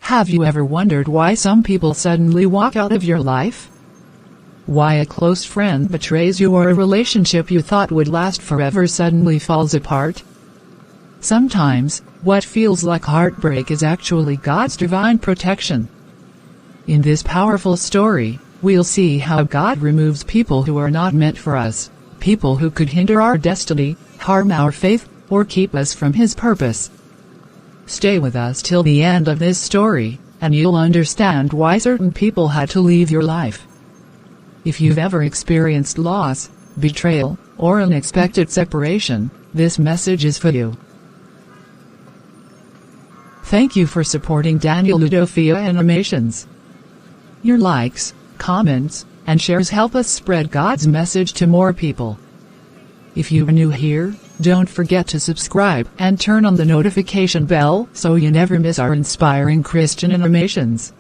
Have you ever wondered why some people suddenly walk out of your life? Why a close friend betrays you, or a relationship you thought would last forever suddenly falls apart? Sometimes, what feels like heartbreak is actually God's divine protection. In this powerful story, we'll see how God removes people who are not meant for us, people who could hinder our destiny, harm our faith, or keep us from His purpose. Stay with us till the end of this story, and you'll understand why certain people had to leave your life. If you've ever experienced loss, betrayal, or unexpected separation, this message is for you. Thank you for supporting Daniel Ludofia Animations. Your likes, comments, and shares help us spread God's message to more people. If you are new here, don't forget to subscribe and turn on the notification bell so you never miss our inspiring Christian animations.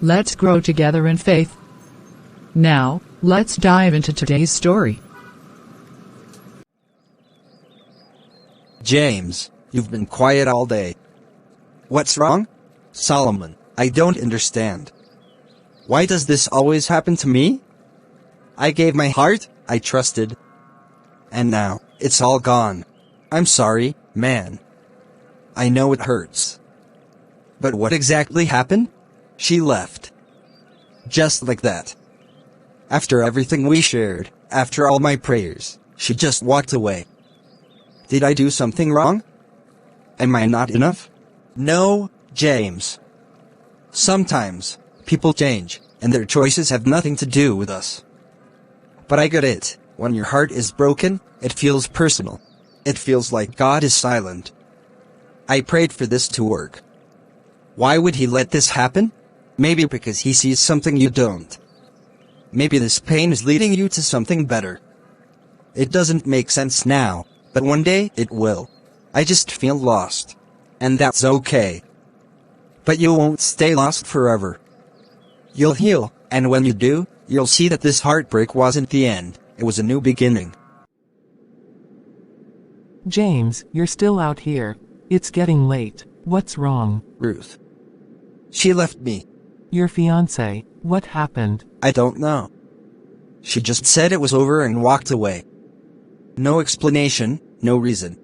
Let's grow together in faith. Now, let's dive into today's story. James, you've been quiet all day. What's wrong? Solomon, I don't understand. Why does this always happen to me? I gave my heart, I trusted. And now, it's all gone. I'm sorry, man. I know it hurts. But what exactly happened? She left. Just like that. After everything we shared, after all my prayers, she just walked away. Did I do something wrong? Am I not enough? No, James. Sometimes, people change, and their choices have nothing to do with us. But I get it. When your heart is broken, it feels personal. It feels like God is silent. I prayed for this to work. Why would He let this happen? Maybe because He sees something you don't. Maybe this pain is leading you to something better. It doesn't make sense now, but one day it will. I just feel lost. And that's okay. But you won't stay lost forever. You'll heal, and when you do, you'll see that this heartbreak wasn't the end. It was a new beginning. James, you're still out here. It's getting late. What's wrong? Ruth. She left me. Your fiancé, what happened? I don't know. She just said it was over and walked away. No explanation, no reason.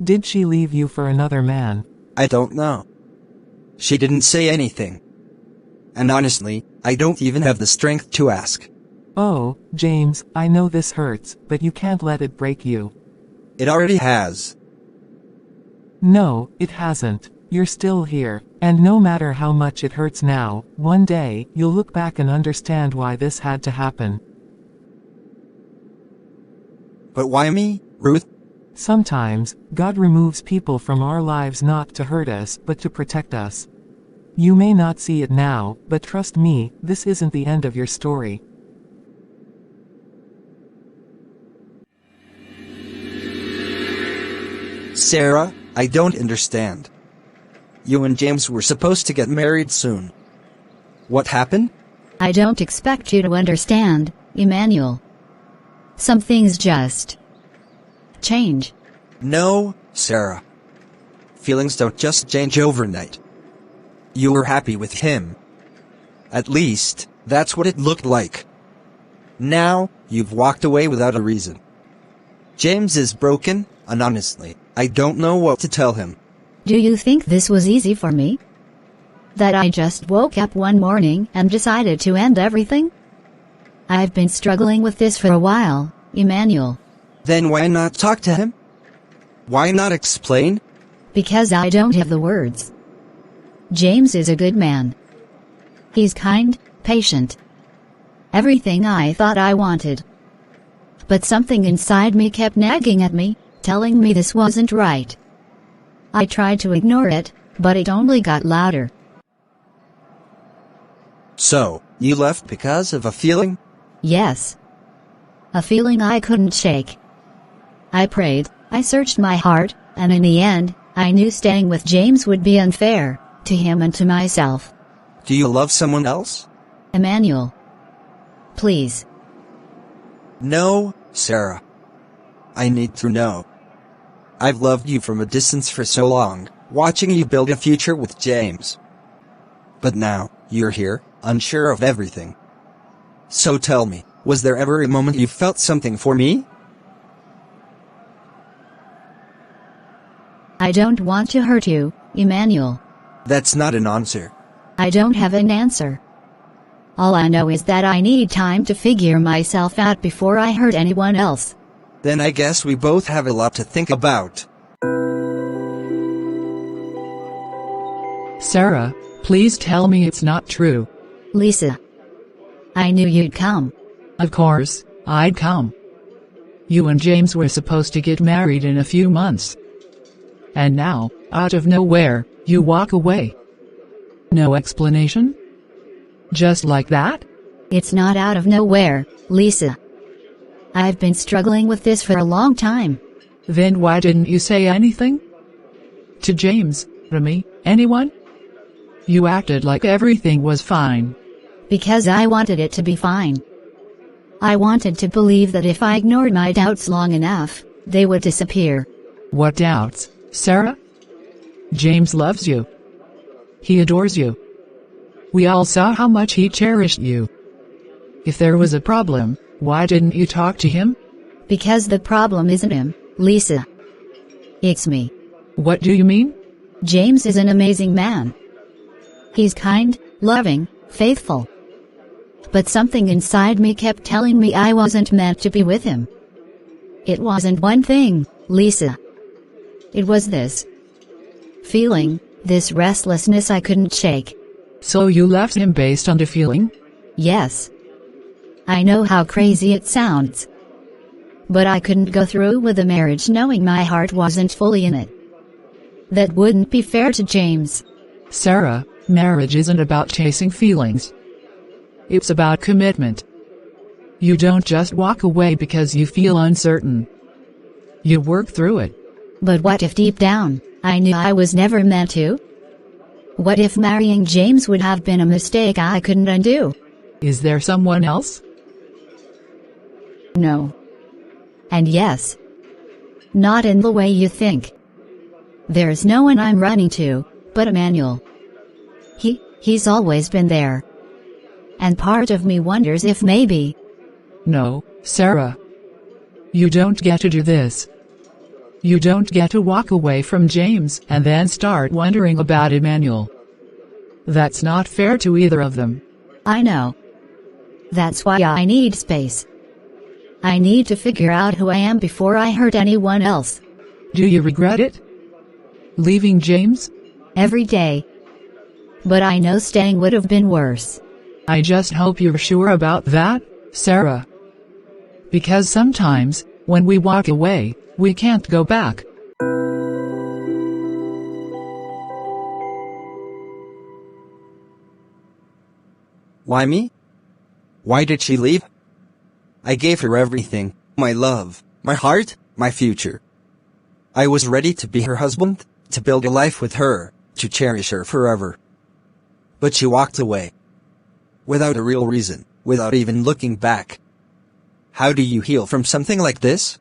Did she leave you for another man? I don't know. She didn't say anything. And honestly, I don't even have the strength to ask. Oh, James, I know this hurts, but you can't let it break you. It already has. No, it hasn't. You're still here, and no matter how much it hurts now, one day, you'll look back and understand why this had to happen. But why me, Ruth? Sometimes, God removes people from our lives not to hurt us, but to protect us. You may not see it now, but trust me, this isn't the end of your story. Sarah, I don't understand. You and James were supposed to get married soon. What happened? I don't expect you to understand, Emmanuel. Some things just change. No, Sarah. Feelings don't just change overnight. You were happy with him. At least, that's what it looked like. Now, you've walked away without a reason. James is broken, and honestly, I don't know what to tell him. Do you think this was easy for me? That I just woke up one morning and decided to end everything? I've been struggling with this for a while, Emmanuel. Then why not talk to him? Why not explain? Because I don't have the words. James is a good man. He's kind, patient. Everything I thought I wanted. But something inside me kept nagging at me, telling me this wasn't right. I tried to ignore it, but it only got louder. So, you left because of a feeling? Yes. A feeling I couldn't shake. I prayed, I searched my heart, and in the end, I knew staying with James would be unfair, to him and to myself. Do you love someone else? Emmanuel. Please. No, Sarah. I need to know. I've loved you from a distance for so long, watching you build a future with James. But now, you're here, unsure of everything. So tell me, was there ever a moment you felt something for me? I don't want to hurt you, Emmanuel. That's not an answer. I don't have an answer. All I know is that I need time to figure myself out before I hurt anyone else. Then I guess we both have a lot to think about. Sarah, please tell me it's not true. Lisa. I knew you'd come. Of course, I'd come. You and James were supposed to get married in a few months. And now, out of nowhere, you walk away. No explanation? Just like that? It's not out of nowhere, Lisa. I've been struggling with this for a long time. Then why didn't you say anything? To James, to me, anyone? You acted like everything was fine. Because I wanted it to be fine. I wanted to believe that if I ignored my doubts long enough, they would disappear. What doubts, Sarah? James loves you. He adores you. We all saw how much he cherished you. If there was a problem, why didn't you talk to him? Because the problem isn't him, Lisa. It's me. What do you mean? James is an amazing man. He's kind, loving, faithful. But something inside me kept telling me I wasn't meant to be with him. It wasn't one thing, Lisa. It was this feeling, this restlessness I couldn't shake. So you left him based on the feeling? Yes. I know how crazy it sounds. But I couldn't go through with the marriage knowing my heart wasn't fully in it. That wouldn't be fair to James. Sarah, marriage isn't about chasing feelings. It's about commitment. You don't just walk away because you feel uncertain. You work through it. But what if deep down, I knew I was never meant to? What if marrying James would have been a mistake I couldn't undo? Is there someone else? No. And yes. Not in the way you think. There's no one I'm running to, but Emmanuel. He's always been there. And part of me wonders if maybe... No, Sarah. You don't get to do this. You don't get to walk away from James and then start wondering about Emmanuel. That's not fair to either of them. I know. That's why I need space. I need to figure out who I am before I hurt anyone else. Do you regret it? Leaving James? Every day. But I know staying would have been worse. I just hope you're sure about that, Sarah. Because sometimes, when we walk away, we can't go back. Why me? Why did she leave? I gave her everything, my love, my heart, my future. I was ready to be her husband, to build a life with her, to cherish her forever. But she walked away. Without a real reason, without even looking back. How do you heal from something like this?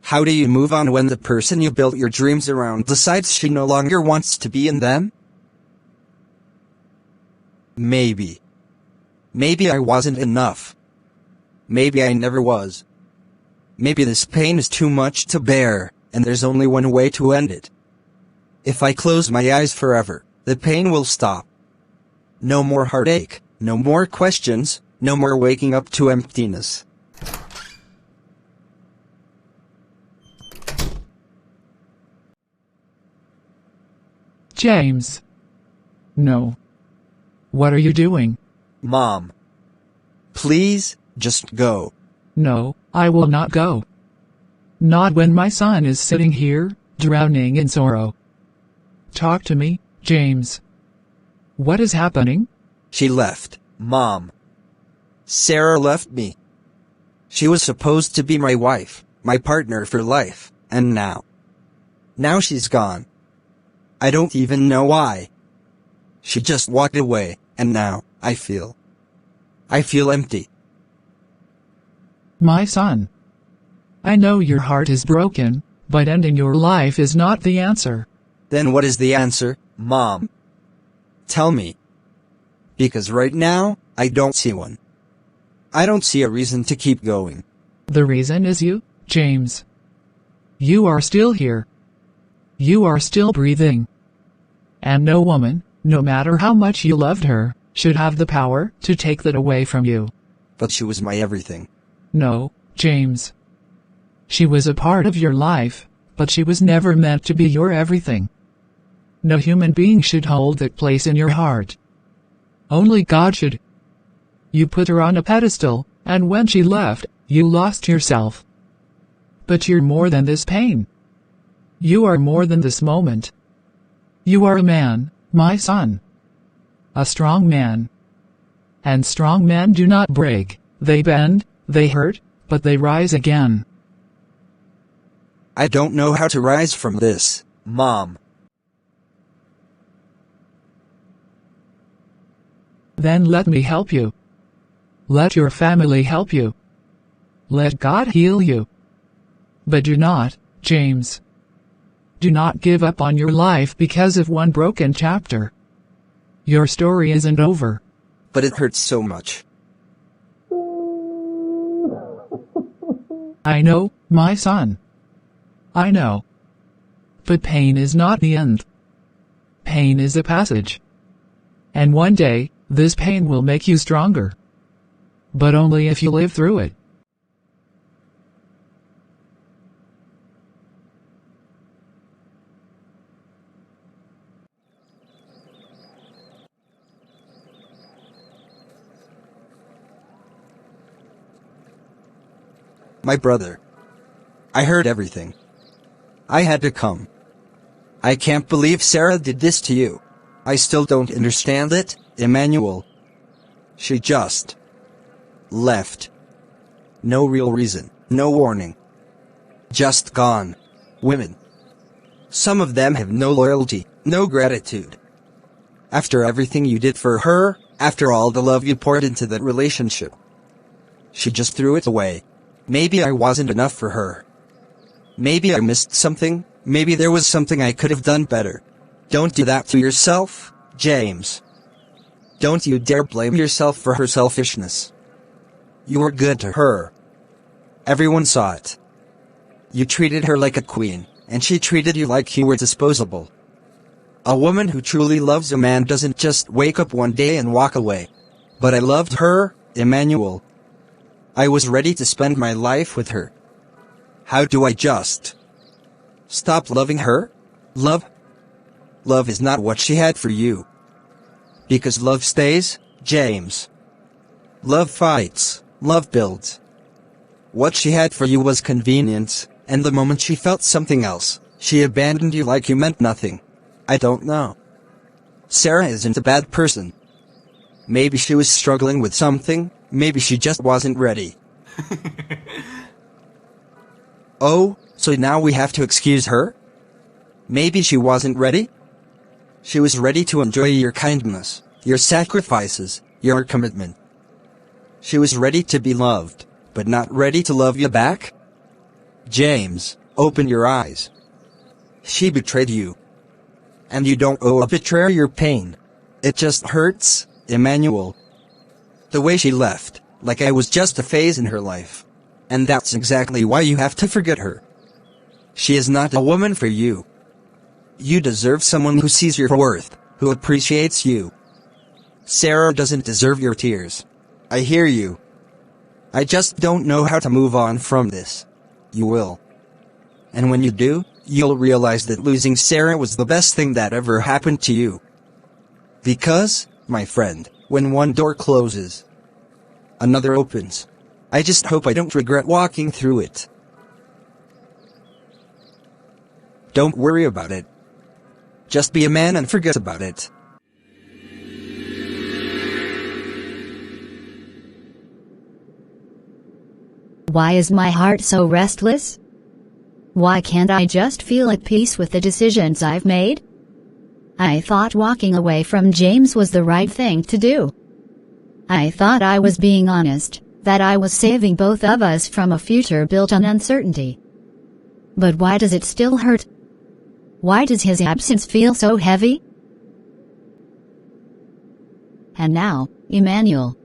How do you move on when the person you built your dreams around decides she no longer wants to be in them? Maybe I wasn't enough. Maybe I never was. Maybe this pain is too much to bear, and there's only one way to end it. If I close my eyes forever, the pain will stop. No more heartache, no more questions, no more waking up to emptiness. James. No. What are you doing? Mom. Please, just go. No, I will not go. Not when my son is sitting here, drowning in sorrow. Talk to me, James. What is happening? She left, Mom. Sarah left me. She was supposed to be my wife, my partner for life, and now she's gone. I don't even know why. She just walked away, and now, I feel empty. My son. I know your heart is broken, But ending your life is not the answer. Then what is the answer, Mom? Tell me. Because right now, I don't see one. I don't see a reason to keep going. The reason is you, James. You are still here. You are still breathing. And no woman, no matter how much you loved her, should have the power to take that away from you. But she was my everything. No, James. She was a part of your life, but she was never meant to be your everything. No human being should hold that place in your heart. Only God should. You put her on a pedestal, and when she left, you lost yourself. But you're more than this pain. You are more than this moment. You are a man, my son. A strong man. And strong men do not break, they bend, they hurt, but they rise again. I don't know how to rise from this, Mom. Then let me help you. Let your family help you. Let God heal you. But do not, James. Do not give up on your life because of one broken chapter. Your story isn't over. But it hurts so much. I know, my son. I know. But pain is not the end. Pain is a passage. And one day, this pain will make you stronger. But only if you live through it. My brother. I heard everything. I had to come. I can't believe Sarah did this to you. I still don't understand it, Emmanuel. She just left. No real reason, no warning. Just gone. Women. Some of them have no loyalty, no gratitude. After everything you did for her, after all the love you poured into that relationship, she just threw it away. Maybe I wasn't enough for her. Maybe I missed something, maybe there was something I could have done better. Don't do that to yourself, James. Don't you dare blame yourself for her selfishness. You were good to her. Everyone saw it. You treated her like a queen, and she treated you like you were disposable. A woman who truly loves a man doesn't just wake up one day and walk away. But I loved her, Emmanuel. I was ready to spend my life with her. How do I just stop loving her? Love is not what she had for you. Because love stays, James. Love fights, love builds. What she had for you was convenience, and the moment she felt something else, she abandoned you like you meant nothing. I don't know. Sarah isn't a bad person. Maybe she was struggling with something, maybe she just wasn't ready. Oh, so now we have to excuse her? Maybe she wasn't ready? She was ready to enjoy your kindness, your sacrifices, your commitment. She was ready to be loved, but not ready to love you back? James, open your eyes. She betrayed you. And you don't owe a betrayer your pain. It just hurts, Emmanuel. The way she left, like I was just a phase in her life. And that's exactly why you have to forget her. She is not a woman for you. You deserve someone who sees your worth, who appreciates you. Sarah doesn't deserve your tears. I hear you. I just don't know how to move on from this. You will. And when you do, you'll realize that losing Sarah was the best thing that ever happened to you. Because, my friend, when one door closes, another opens. I just hope I don't regret walking through it. Don't worry about it. Just be a man and forget about it. Why is my heart so restless? Why can't I just feel at peace with the decisions I've made? I thought walking away from James was the right thing to do. I thought I was being honest, that I was saving both of us from a future built on uncertainty. But why does it still hurt? Why does his absence feel so heavy? And now, Emmanuel.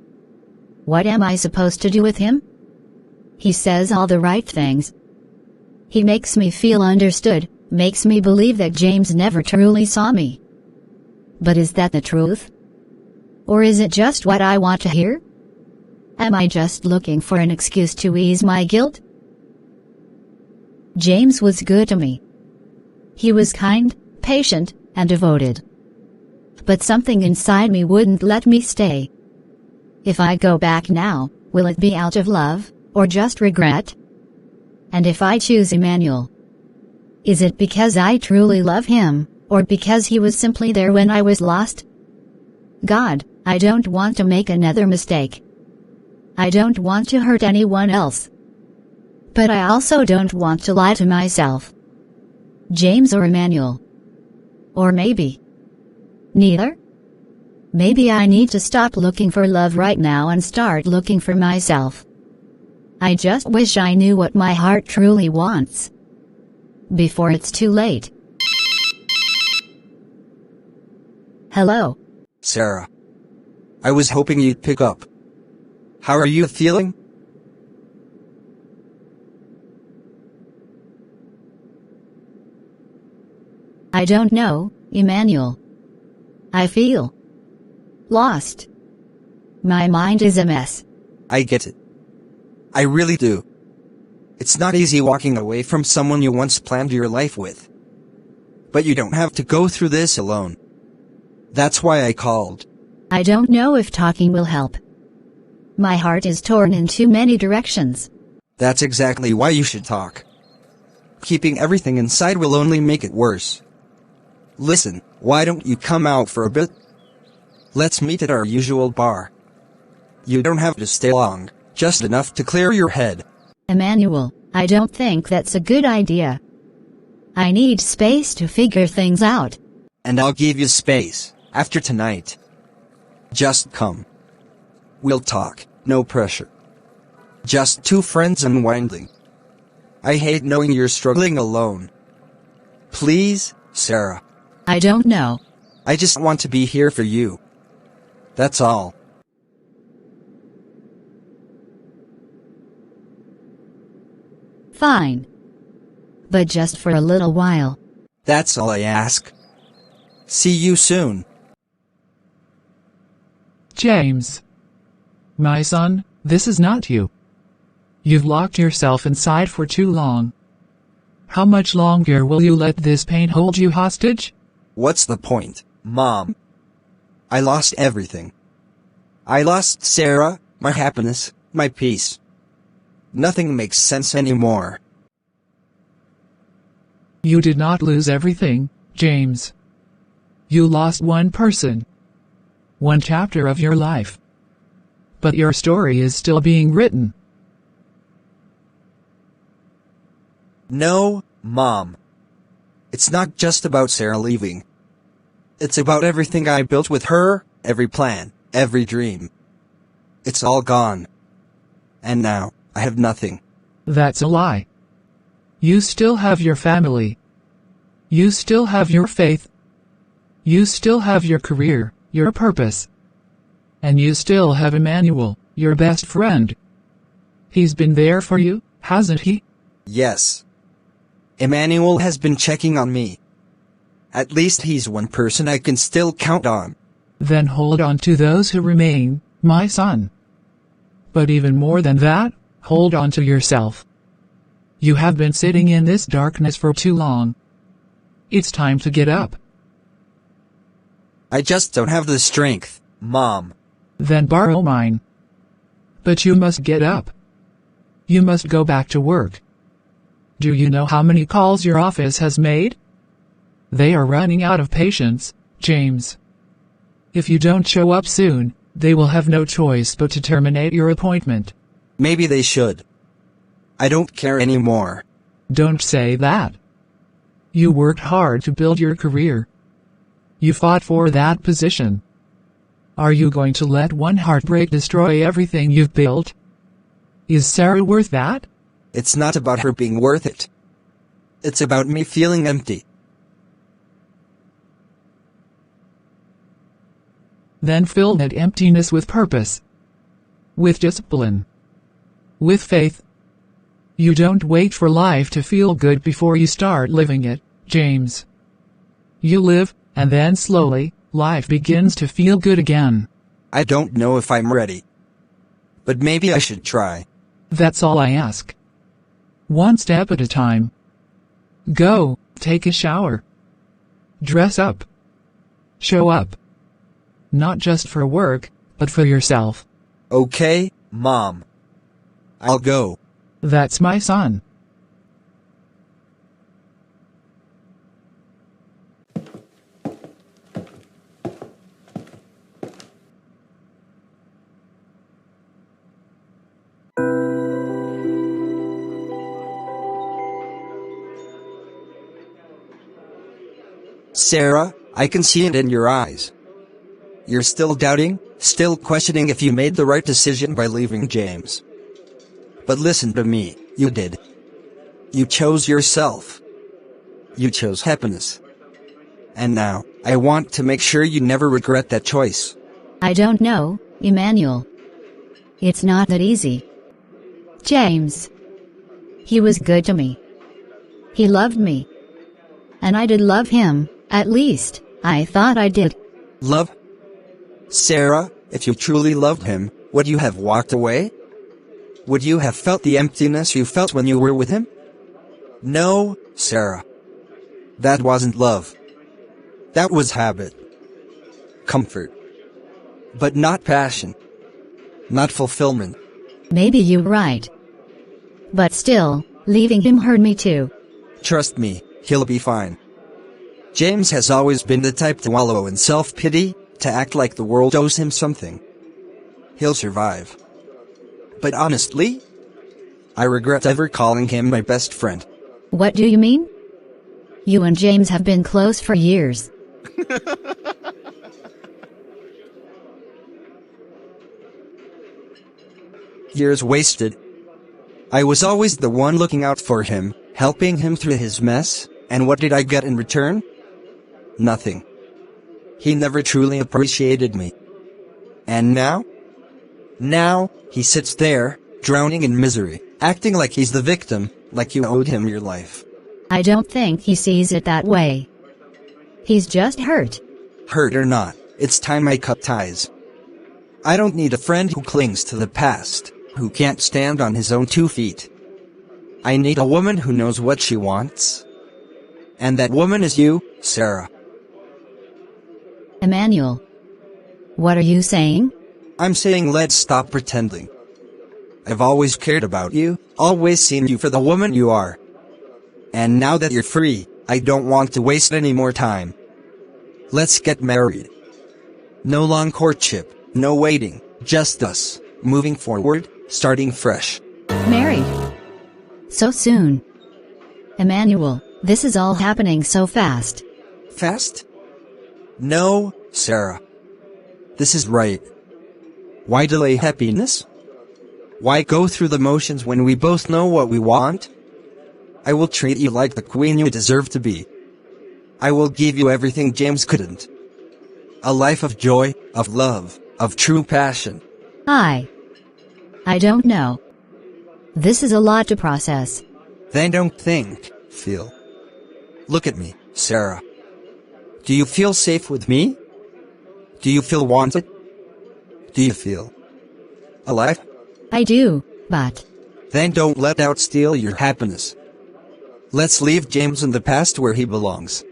What am I supposed to do with him? He says all the right things. He makes me feel understood, makes me believe that James never truly saw me. But is that the truth? Or is it just what I want to hear? Am I just looking for an excuse to ease my guilt? James was good to me. He was kind, patient, and devoted. But something inside me wouldn't let me stay. If I go back now, will it be out of love, or just regret? And if I choose Emmanuel, is it because I truly love him, or because he was simply there when I was lost? God, I don't want to make another mistake. I don't want to hurt anyone else. But I also don't want to lie to myself. James or Emmanuel? Or maybe neither? Maybe I need to stop looking for love right now and start looking for myself. I just wish I knew what my heart truly wants before it's too late. Hello? Sarah. I was hoping you'd pick up. How are you feeling? I don't know, Emmanuel. I feel lost. My mind is a mess. I get it. I really do. It's not easy walking away from someone you once planned your life with. But you don't have to go through this alone. That's why I called. I don't know if talking will help. My heart is torn in too many directions. That's exactly why you should talk. Keeping everything inside will only make it worse. Listen, why don't you come out for a bit? Let's meet at our usual bar. You don't have to stay long, just enough to clear your head. Emmanuel, I don't think that's a good idea. I need space to figure things out. And I'll give you space, after tonight. Just come. We'll talk, no pressure. Just two friends unwinding. I hate knowing you're struggling alone. Please, Sarah. I don't know. I just want to be here for you. That's all. Fine. But just for a little while. That's all I ask. See you soon. James. My son, this is not you. You've locked yourself inside for too long. How much longer will you let this pain hold you hostage? What's the point, Mom? I lost everything. I lost Sarah, my happiness, my peace. Nothing makes sense anymore. You did not lose everything, James. You lost one person. One chapter of your life. But your story is still being written. No, Mom. It's not just about Sarah leaving. It's about everything I built with her, every plan, every dream. It's all gone. And now, I have nothing. That's a lie. You still have your family. You still have your faith. You still have your career, your purpose. And you still have Emmanuel, your best friend. He's been there for you, hasn't he? Yes. Emmanuel has been checking on me. At least he's one person I can still count on. Then hold on to those who remain, my son. But even more than that, hold on to yourself. You have been sitting in this darkness for too long. It's time to get up. I just don't have the strength, Mom. Then borrow mine. But you must get up. You must go back to work. Do you know how many calls your office has made? They are running out of patience, James. If you don't show up soon, they will have no choice but to terminate your appointment. Maybe they should. I don't care anymore. Don't say that. You worked hard to build your career. You fought for that position. Are you going to let one heartbreak destroy everything you've built? Is Sarah worth that? It's not about her being worth it. It's about me feeling empty. Then fill that emptiness with purpose. With discipline. With faith. You don't wait for life to feel good before you start living it, James. You live, and then slowly, life begins to feel good again. I don't know if I'm ready. But maybe I should try. That's all I ask. One step at a time. Go, take a shower. Dress up. Show up. Not just for work, but for yourself. Okay, Mom. I'll go. That's my son. Sarah, I can see it in your eyes. You're still doubting, still questioning if you made the right decision by leaving James. But listen to me, you did. You chose yourself. You chose happiness. And now, I want to make sure you never regret that choice. I don't know, Emmanuel. It's not that easy. James. He was good to me. He loved me. And I did love him, at least, I thought I did. Love? Sarah, if you truly loved him, would you have walked away? Would you have felt the emptiness you felt when you were with him? No, Sarah. That wasn't love. That was habit. Comfort. But not passion. Not fulfillment. Maybe you're right. But still, leaving him hurt me too. Trust me, he'll be fine. James has always been the type to wallow in self-pity, to act like the world owes him something. He'll survive. But honestly, I regret ever calling him my best friend. What do you mean? You and James have been close for years. Years wasted. I was always the one looking out for him, helping him through his mess, and what did I get in return? Nothing. He never truly appreciated me. And now? Now, he sits there, drowning in misery, acting like he's the victim, like you owed him your life. I don't think he sees it that way. He's just hurt. Hurt or not, it's time I cut ties. I don't need a friend who clings to the past, who can't stand on his own 2 feet. I need a woman who knows what she wants. And that woman is you, Sarah. Emmanuel. What are you saying? I'm saying let's stop pretending. I've always cared about you, always seen you for the woman you are. And now that you're free, I don't want to waste any more time. Let's get married. No long courtship, no waiting, just us, moving forward, starting fresh. Married? So soon? Emmanuel, this is all happening so fast. Fast? No, Sarah. This is right. Why delay happiness? Why go through the motions when we both know what we want? I will treat you like the queen you deserve to be. I will give you everything James couldn't. A life of joy, of love, of true passion. I don't know. This is a lot to process. Then don't think, feel. Look at me, Sarah. Do you feel safe with me? Do you feel wanted? Do you feel alive? I do, but... Then don't let doubt steal your happiness. Let's leave James in the past where he belongs.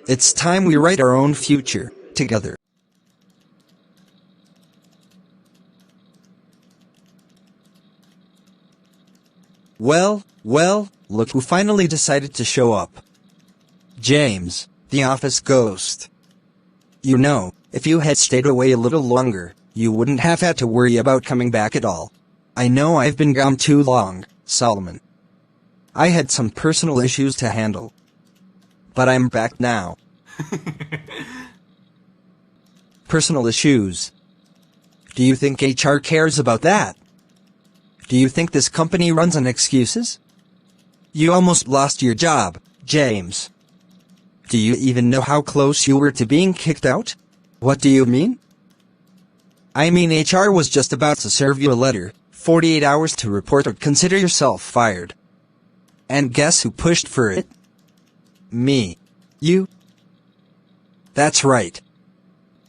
It's time we write our own future, together. Well, look who finally decided to show up. James, the office ghost. You know, if you had stayed away a little longer, you wouldn't have had to worry about coming back at all. I know I've been gone too long, Solomon. I had some personal issues to handle. But I'm back now. Personal issues. Do you think HR cares about that? Do you think this company runs on excuses? You almost lost your job, James. Do you even know how close you were to being kicked out? What do you mean? I mean HR was just about to serve you a letter, 48 hours to report or consider yourself fired. And guess who pushed for it? Me. You? That's right.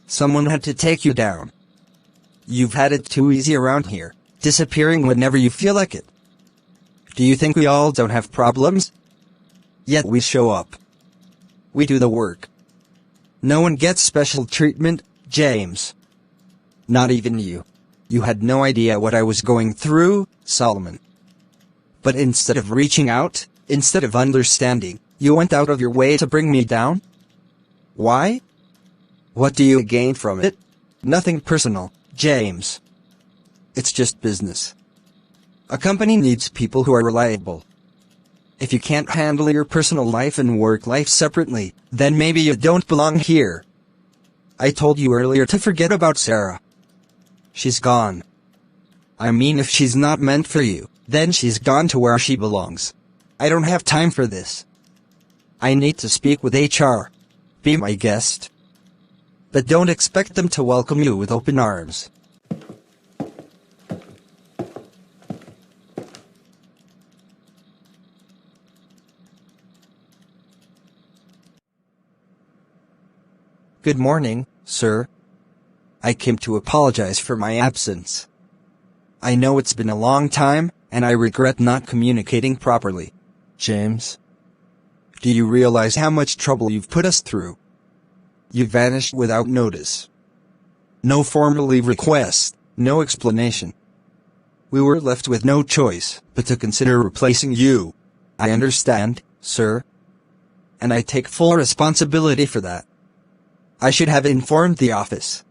Someone had to take you down. You've had it too easy around here, disappearing whenever you feel like it. Do you think we all don't have problems? Yet we show up. We do the work. No one gets special treatment, James. Not even you. You had no idea what I was going through, Solomon. But instead of reaching out, instead of understanding, you went out of your way to bring me down? Why? What do you gain from it? Nothing personal, James. It's just business. A company needs people who are reliable. If you can't handle your personal life and work life separately, then maybe you don't belong here. I told you earlier to forget about Sarah. She's gone. I mean, if she's not meant for you, then she's gone to where she belongs. I don't have time for this. I need to speak with HR. Be my guest. But don't expect them to welcome you with open arms. Good morning, sir. I came to apologize for my absence. I know it's been a long time, and I regret not communicating properly. James? Do you realize how much trouble you've put us through? You vanished without notice. No formal leave request, no explanation. We were left with no choice but to consider replacing you. I understand, sir. And I take full responsibility for that. I should have informed the office.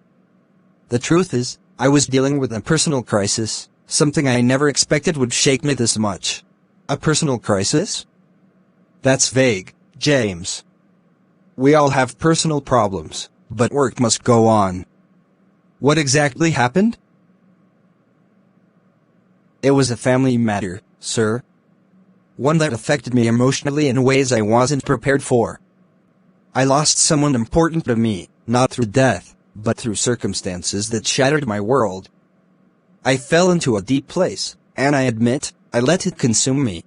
The truth is, I was dealing with a personal crisis, something I never expected would shake me this much. A personal crisis? That's vague, James. We all have personal problems, but work must go on. What exactly happened? It was a family matter, sir. One that affected me emotionally in ways I wasn't prepared for. I lost someone important to me, not through death, but through circumstances that shattered my world. I fell into a deep place, and I admit, I let it consume me.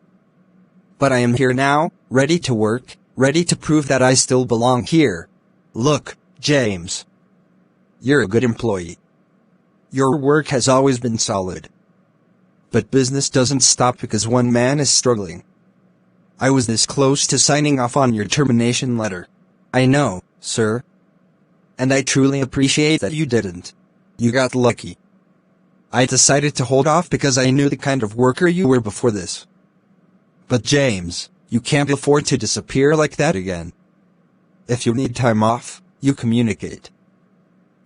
But I am here now, ready to work, ready to prove that I still belong here. Look, James. You're a good employee. Your work has always been solid. But business doesn't stop because one man is struggling. I was this close to signing off on your termination letter. I know, sir. And I truly appreciate that you didn't. You got lucky. I decided to hold off because I knew the kind of worker you were before this. But James, you can't afford to disappear like that again. If you need time off, you communicate.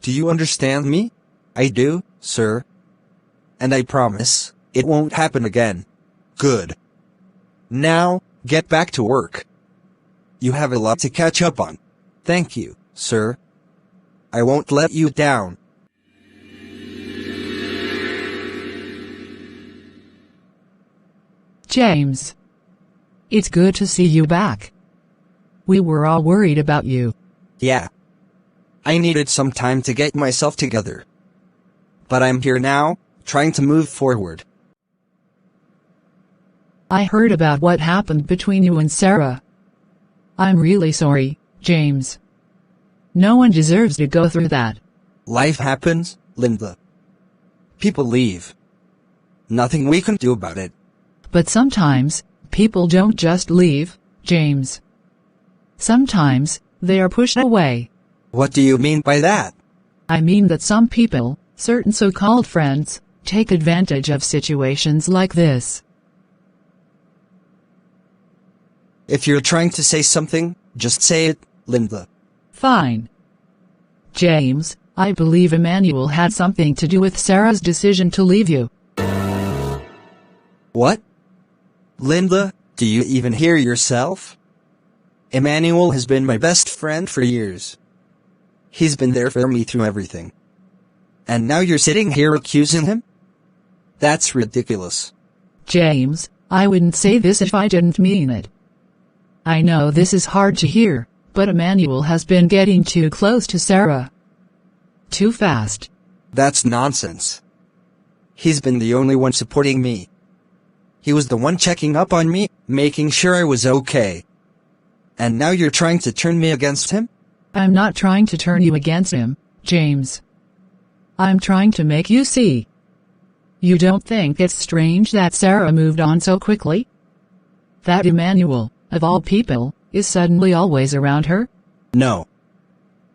Do you understand me? I do, sir. And I promise, it won't happen again. Good. Now, get back to work. You have a lot to catch up on. Thank you, sir. I won't let you down. James. It's good to see you back. We were all worried about you. Yeah. I needed some time to get myself together. But I'm here now, trying to move forward. I heard about what happened between you and Sarah. I'm really sorry, James. No one deserves to go through that. Life happens, Linda. People leave. Nothing we can do about it. But sometimes, people don't just leave, James. Sometimes, they are pushed away. What do you mean by that? I mean that some people, certain so-called friends, take advantage of situations like this. If you're trying to say something, just say it, Linda. Fine. James, I believe Emmanuel had something to do with Sarah's decision to leave you. What? Linda, do you even hear yourself? Emmanuel has been my best friend for years. He's been there for me through everything. And now you're sitting here accusing him? That's ridiculous. James, I wouldn't say this if I didn't mean it. I know this is hard to hear, but Emmanuel has been getting too close to Sarah. Too fast. That's nonsense. He's been the only one supporting me. He was the one checking up on me, making sure I was okay. And now you're trying to turn me against him? I'm not trying to turn you against him, James. I'm trying to make you see. You don't think it's strange that Sarah moved on so quickly? That Emmanuel, of all people, is suddenly always around her? No.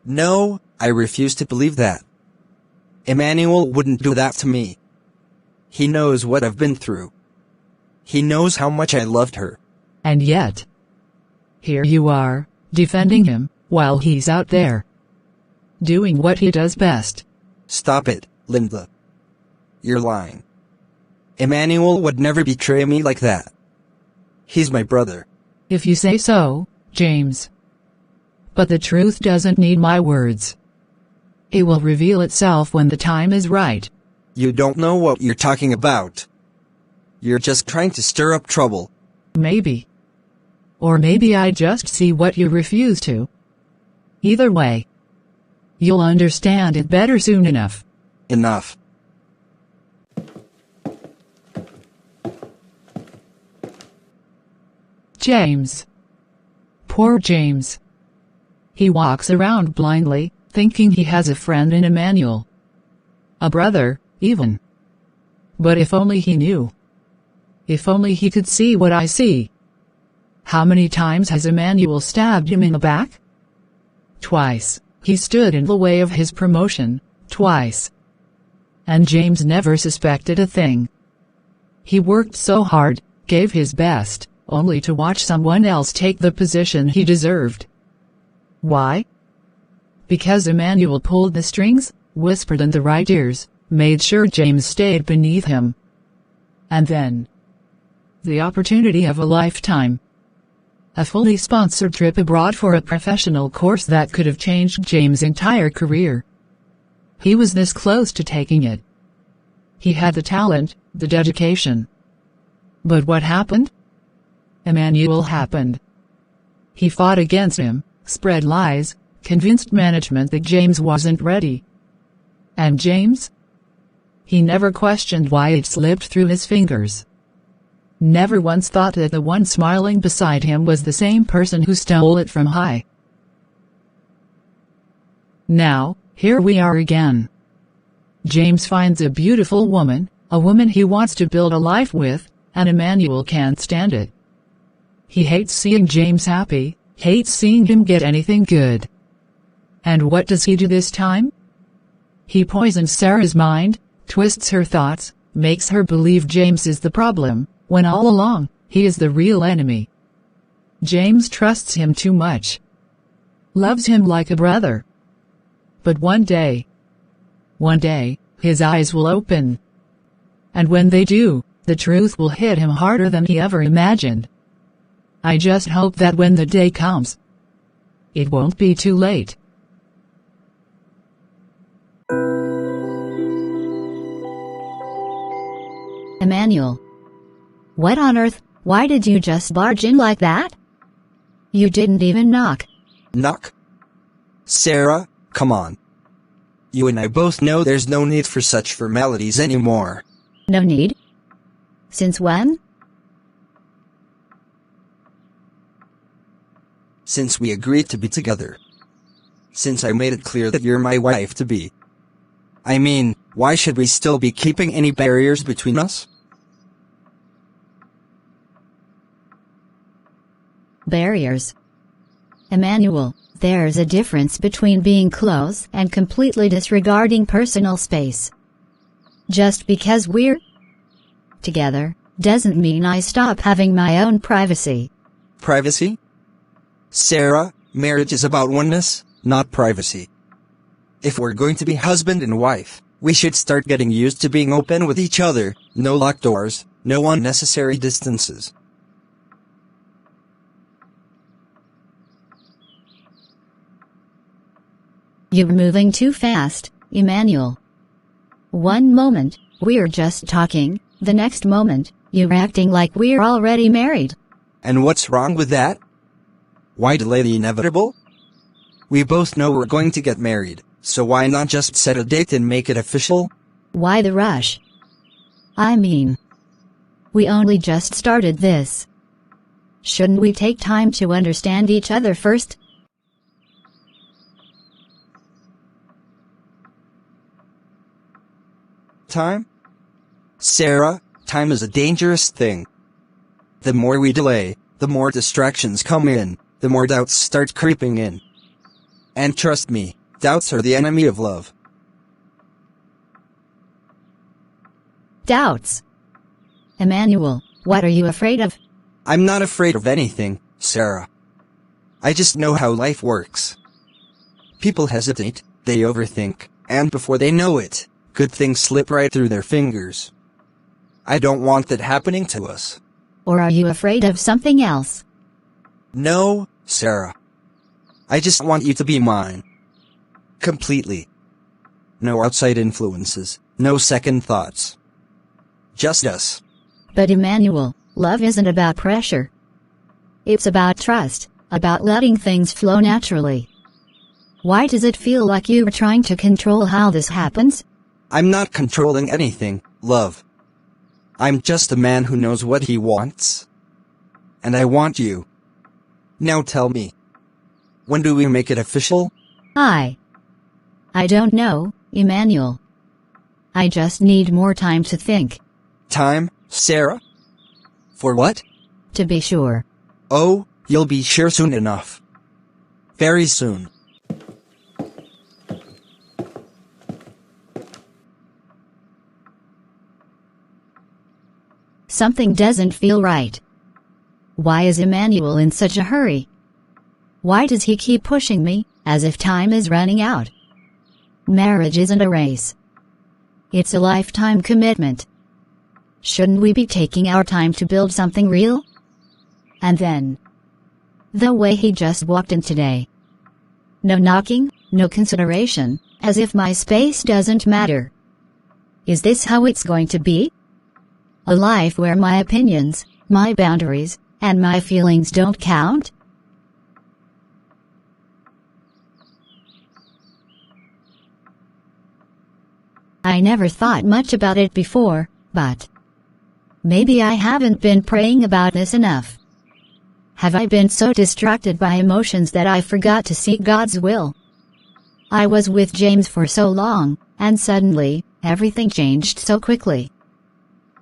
No, I refuse to believe that. Emmanuel wouldn't do that to me. He knows what I've been through. He knows how much I loved her. And yet, here you are, defending him, while he's out there, doing what he does best. Stop it, Linda. You're lying. Emmanuel would never betray me like that. He's my brother. If you say so, James. But the truth doesn't need my words. It will reveal itself when the time is right. You don't know what you're talking about. You're just trying to stir up trouble. Maybe. Or maybe I just see what you refuse to. Either way, you'll understand it better soon enough. Enough. James. Poor James. He walks around blindly, thinking he has a friend in Emmanuel. A brother, even. But if only he knew. If only he could see what I see. How many times has Emmanuel stabbed him in the back? Twice. He stood in the way of his promotion, twice. And James never suspected a thing. He worked so hard, gave his best, only to watch someone else take the position he deserved. Why? Because Emmanuel pulled the strings, whispered in the right ears, made sure James stayed beneath him. And then, the opportunity of a lifetime. A fully sponsored trip abroad for a professional course that could have changed James' entire career. He was this close to taking it. He had the talent, the dedication. But what happened? Emmanuel happened. He fought against him, spread lies, convinced management that James wasn't ready. And James? He never questioned why it slipped through his fingers. Never once thought that the one smiling beside him was the same person who stole it from high. Now, here we are again. James finds a beautiful woman, a woman he wants to build a life with, and Emmanuel can't stand it. He hates seeing James happy, hates seeing him get anything good. And what does he do this time? He poisons Sarah's mind, twists her thoughts, makes her believe James is the problem, when all along, he is the real enemy. James trusts him too much. Loves him like a brother. But one day, his eyes will open. And when they do, the truth will hit him harder than he ever imagined. I just hope that when the day comes, it won't be too late. Emmanuel. What on earth, why did you just barge in like that? You didn't even knock. Knock? Sarah, come on. You and I both know there's no need for such formalities anymore. No need? Since when? Since we agreed to be together. Since I made it clear that you're my wife-to-be. I mean, why should we still be keeping any barriers between us? Barriers. Emmanuel, there's a difference between being close and completely disregarding personal space. Just because we're together, doesn't mean I stop having my own privacy. Privacy? Sarah, marriage is about oneness, not privacy. If we're going to be husband and wife, we should start getting used to being open with each other, no locked doors, no unnecessary distances. You're moving too fast, Emmanuel. One moment, we're just talking, the next moment, You're acting like we're already married. And what's wrong with that? Why delay the inevitable? We both know we're going to get married, so why not just set a date and make it official? Why the rush? I mean, we only just started this. Shouldn't we take time to understand each other first? Time? Sarah, time is a dangerous thing. The more we delay, the more distractions come in, the more doubts start creeping in. And trust me, doubts are the enemy of love. Doubts. Emmanuel, what are you afraid of? I'm not afraid of anything, Sarah. I just know how life works. People hesitate, they overthink, and before they know it, good things slip right through their fingers. I don't want that happening to us. Or are you afraid of something else? No, Sarah. I just want you to be mine. Completely. No outside influences, no second thoughts. Just us. But Emmanuel, love isn't about pressure. It's about trust, about letting things flow naturally. Why does it feel like you're trying to control how this happens? I'm not controlling anything, love. I'm just a man who knows what he wants. And I want you. Now tell me. When do we make it official? I don't know, Emmanuel. I just need more time to think. Time, Sarah? For what? To be sure. Oh, you'll be sure soon enough. Very soon. Something doesn't feel right. Why is Emmanuel in such a hurry? Why does he keep pushing me, as if time is running out? Marriage isn't a race. It's a lifetime commitment. Shouldn't we be taking our time to build something real? And then, the way he just walked in today. No knocking, no consideration, as if my space doesn't matter. Is this how it's going to be? A life where my opinions, my boundaries, and my feelings don't count? I never thought much about it before, but maybe I haven't been praying about this enough. Have I been so distracted by emotions that I forgot to seek God's will? I was with James for so long, and suddenly, everything changed so quickly.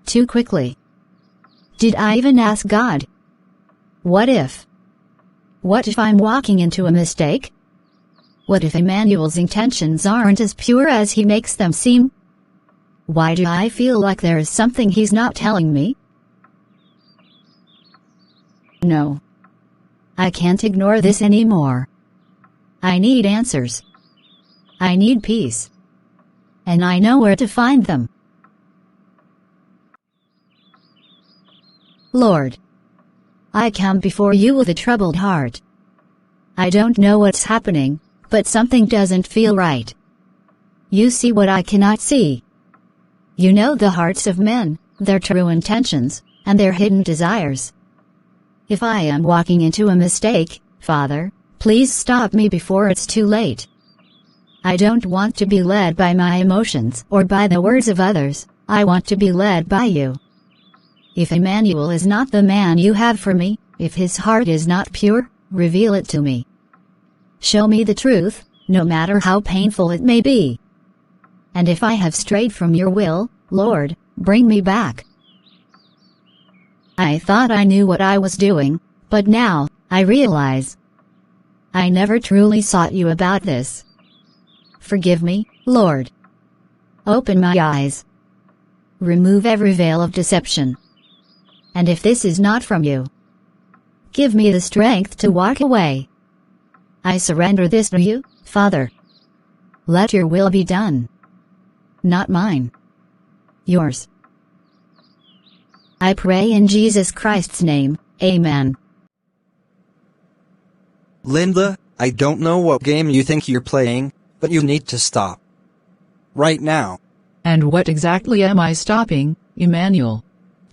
Too quickly. Did I even ask God? What if? What if I'm walking into a mistake? What if Emmanuel's intentions aren't as pure as he makes them seem? Why do I feel like there is something he's not telling me? No. I can't ignore this anymore. I need answers. I need peace. And I know where to find them. Lord, I come before you with a troubled heart. I don't know what's happening, but something doesn't feel right. You see what I cannot see. You know the hearts of men, their true intentions, and their hidden desires. If I am walking into a mistake, Father, please stop me before it's too late. I don't want to be led by my emotions or by the words of others. I want to be led by you. If Emmanuel is not the man you have for me, if his heart is not pure, reveal it to me. Show me the truth, no matter how painful it may be. And if I have strayed from your will, Lord, bring me back. I thought I knew what I was doing, but now, I realize I never truly sought you about this. Forgive me, Lord. Open my eyes. Remove every veil of deception. And if this is not from you, give me the strength to walk away. I surrender this to you, Father. Let your will be done. Not mine. Yours. I pray in Jesus Christ's name, Amen. Linda, I don't know what game you think you're playing, but you need to stop. Right now. And what exactly am I stopping, Emmanuel?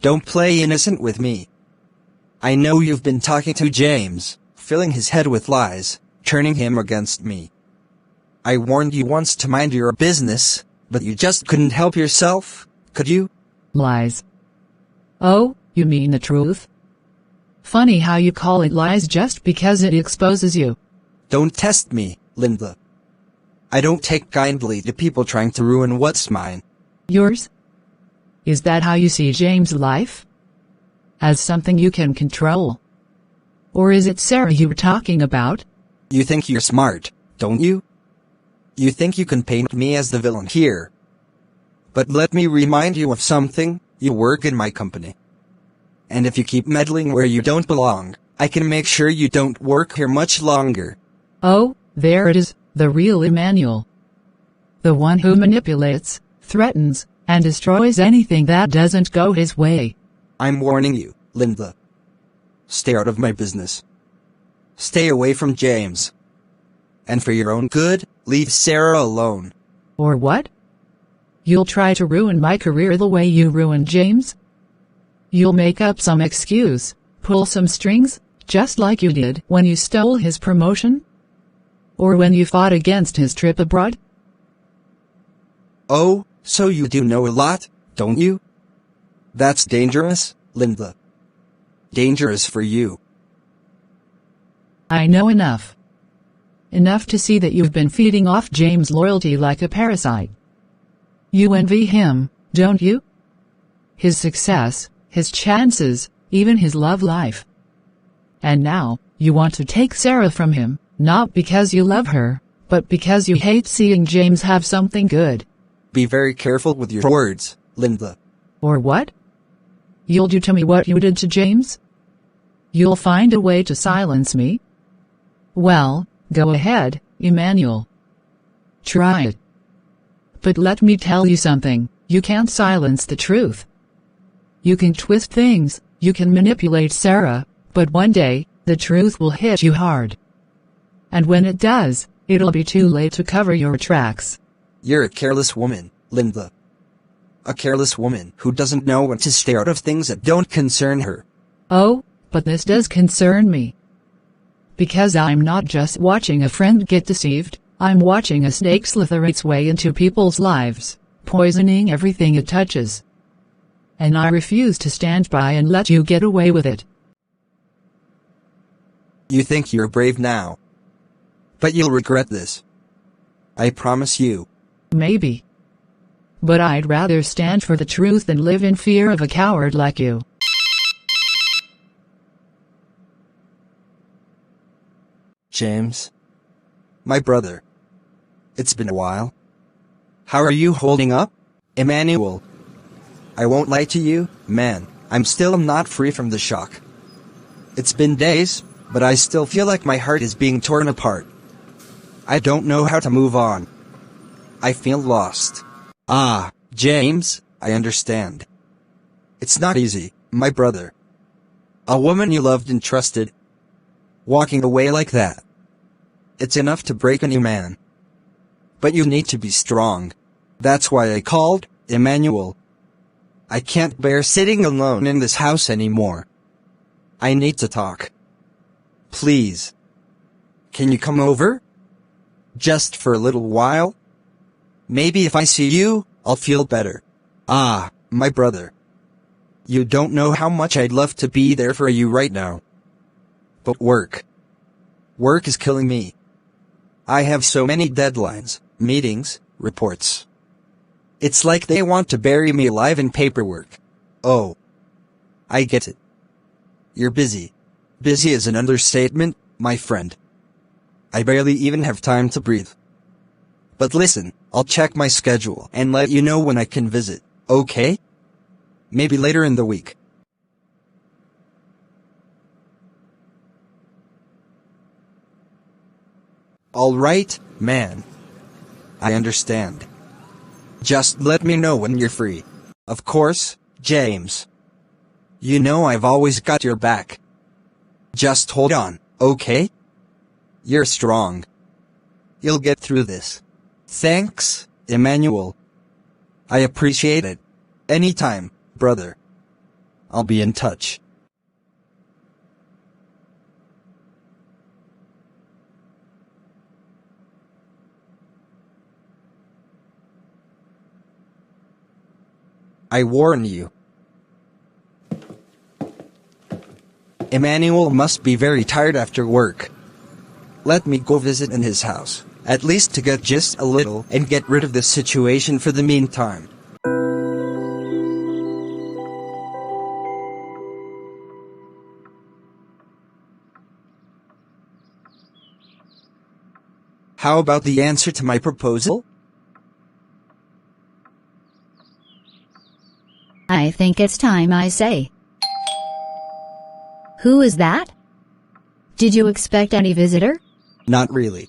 Don't play innocent with me. I know you've been talking to James, filling his head with lies, turning him against me. I warned you once to mind your business, but you just couldn't help yourself, could you? Lies. Oh, you mean the truth? Funny how you call it lies just because it exposes you. Don't test me, Linda. I don't take kindly to people trying to ruin what's mine. Yours? Is that how you see James' life? As something you can control? Or is it Sarah you were talking about? You think you're smart, don't you? You think you can paint me as the villain here. But let me remind you of something, you work in my company. And if you keep meddling where you don't belong, I can make sure you don't work here much longer. Oh, there it is, the real Emmanuel. The one who manipulates, threatens, and destroys anything that doesn't go his way. I'm warning you, Linda. Stay out of my business. Stay away from James. And for your own good, leave Sarah alone. Or what? You'll try to ruin my career the way you ruined James? You'll make up some excuse, pull some strings, just like you did when you stole his promotion? Or when you fought against his trip abroad? Oh, so you do know a lot, don't you? That's dangerous, Linda. Dangerous for you. I know enough. Enough to see that you've been feeding off James' loyalty like a parasite. You envy him, don't you? His success, his chances, even his love life. And now, you want to take Sarah from him, not because you love her, but because you hate seeing James have something good. Be very careful with your words, Linda. Or what? You'll do to me what you did to James? You'll find a way to silence me? Well, go ahead, Emmanuel. Try it. But let me tell you something, you can't silence the truth. You can twist things, you can manipulate Sarah, but one day, the truth will hit you hard. And when it does, it'll be too late to cover your tracks. You're a careless woman, Linda. A careless woman who doesn't know when to stay out of things that don't concern her. Oh, but this does concern me. Because I'm not just watching a friend get deceived, I'm watching a snake slither its way into people's lives, poisoning everything it touches. And I refuse to stand by and let you get away with it. You think you're brave now. But you'll regret this. I promise you. Maybe. But I'd rather stand for the truth than live in fear of a coward like you. James. My brother. It's been a while. How are you holding up? Emmanuel. I won't lie to you, man, I'm still not free from the shock. It's been days, but I still feel like my heart is being torn apart. I don't know how to move on. I feel lost. Ah, James, I understand. It's not easy, my brother. A woman you loved and trusted. Walking away like that. It's enough to break any man. But you need to be strong. That's why I called, Emmanuel. I can't bear sitting alone in this house anymore. I need to talk. Please. Can you come over? Just for a little while? Maybe if I see you, I'll feel better. Ah, my brother. You don't know how much I'd love to be there for you right now. But work. Work is killing me. I have so many deadlines, meetings, reports. It's like they want to bury me alive in paperwork. Oh. I get it. You're busy. Busy is an understatement, my friend. I barely even have time to breathe. But listen, I'll check my schedule and let you know when I can visit, okay? Maybe later in the week. Alright, man. I understand. Just let me know when you're free. Of course, James. You know I've always got your back. Just hold on, okay? You're strong. You'll get through this. Thanks, Emmanuel. I appreciate it. Anytime, brother. I'll be in touch. I warn you. Emmanuel must be very tired after work. Let me go visit in his house, at least to get just a little and get rid of this situation for the meantime. How about the answer to my proposal? I think it's time I say. Who is that? Did you expect any visitor? Not really.